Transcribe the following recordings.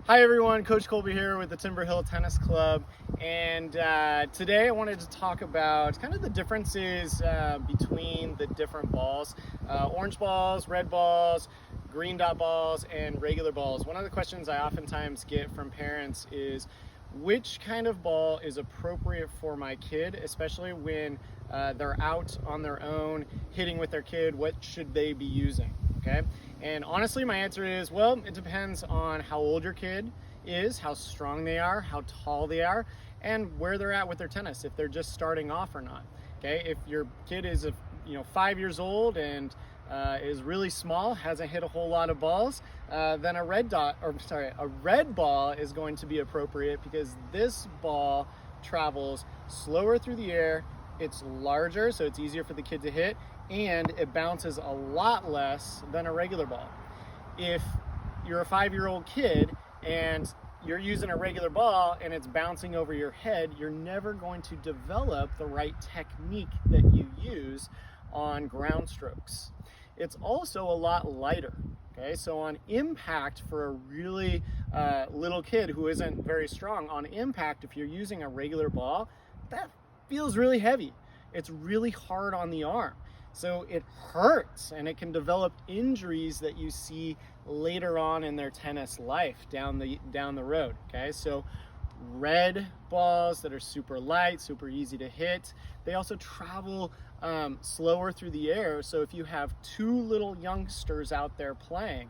Hi everyone, Coach Colby here with the Timber Hill Tennis Club, and today I wanted to talk about kind of the differences between the different balls, orange balls, red balls, green dot balls, and regular balls. One of the questions I oftentimes get from parents is which kind of ball is appropriate for my kid, especially when they're out on their own hitting with their kid. What should they be using? Okay, and honestly my answer is, well, it depends on how old your kid is, how strong they are, how tall they are, and where they're at with their tennis, if they're just starting off or not. Okay, if your kid is 5 years old and is really small, hasn't hit a whole lot of balls, then a red ball is going to be appropriate, because this ball travels slower through the air, it's larger so it's easier for the kid to hit, and it bounces a lot less than a regular ball. If you're a 5-year-old kid and you're using a regular ball and it's bouncing over your head, you're never going to develop the right technique that you use on ground strokes. It's also a lot lighter. Okay, so on impact, for a really little kid who isn't very strong, on impact, if you're using a regular ball, that feels really heavy. It's really hard on the arm. So it hurts, and it can develop injuries that you see later on in their tennis life down the road. Okay, so red balls that are super light, super easy to hit, they also travel slower through the air. So if you have two little youngsters out there playing,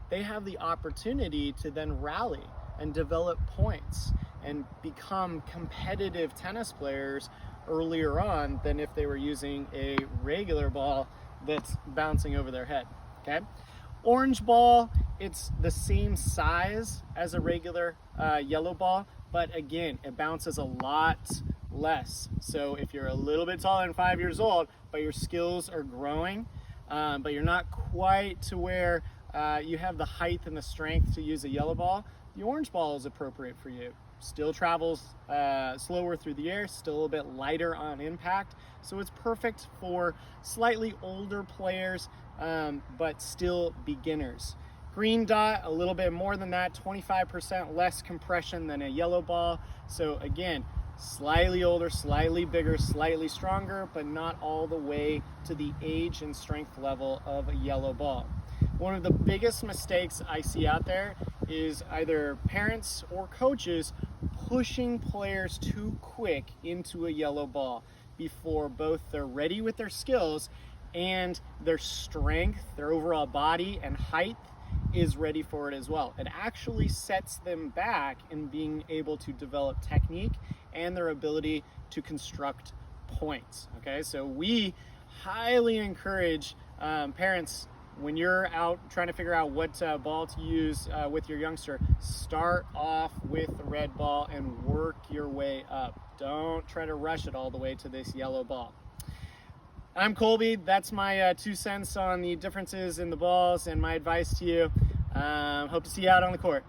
they have the opportunity to then rally and develop points and become competitive tennis players earlier on than if they were using a regular ball that's bouncing over their head. Okay, orange ball, it's the same size as a regular yellow ball, but again, it bounces a lot less. So if you're a little bit taller than 5 years old, but your skills are growing, but you're not quite to where you have the height and the strength to use a yellow ball, the orange ball is appropriate for you. Still travels slower through the air, still a bit lighter on impact, so it's perfect for slightly older players, but still beginners. Green dot, a little bit more than that, 25% less compression than a yellow ball. So again, slightly older, slightly bigger, slightly stronger, but not all the way to the age and strength level of a yellow ball. One of the biggest mistakes I see out there is either parents or coaches pushing players too quick into a yellow ball before both they're ready with their skills and their strength, their overall body and height is ready for it as well. It actually sets them back in being able to develop technique and their ability to construct points. Okay, so we highly encourage parents, when you're out trying to figure out what ball to use with your youngster, start off with the red ball and work your way up. Don't try to rush it all the way to this yellow ball. I'm Colby. That's my 2 cents on the differences in the balls and my advice to you. Hope to see you out on the court.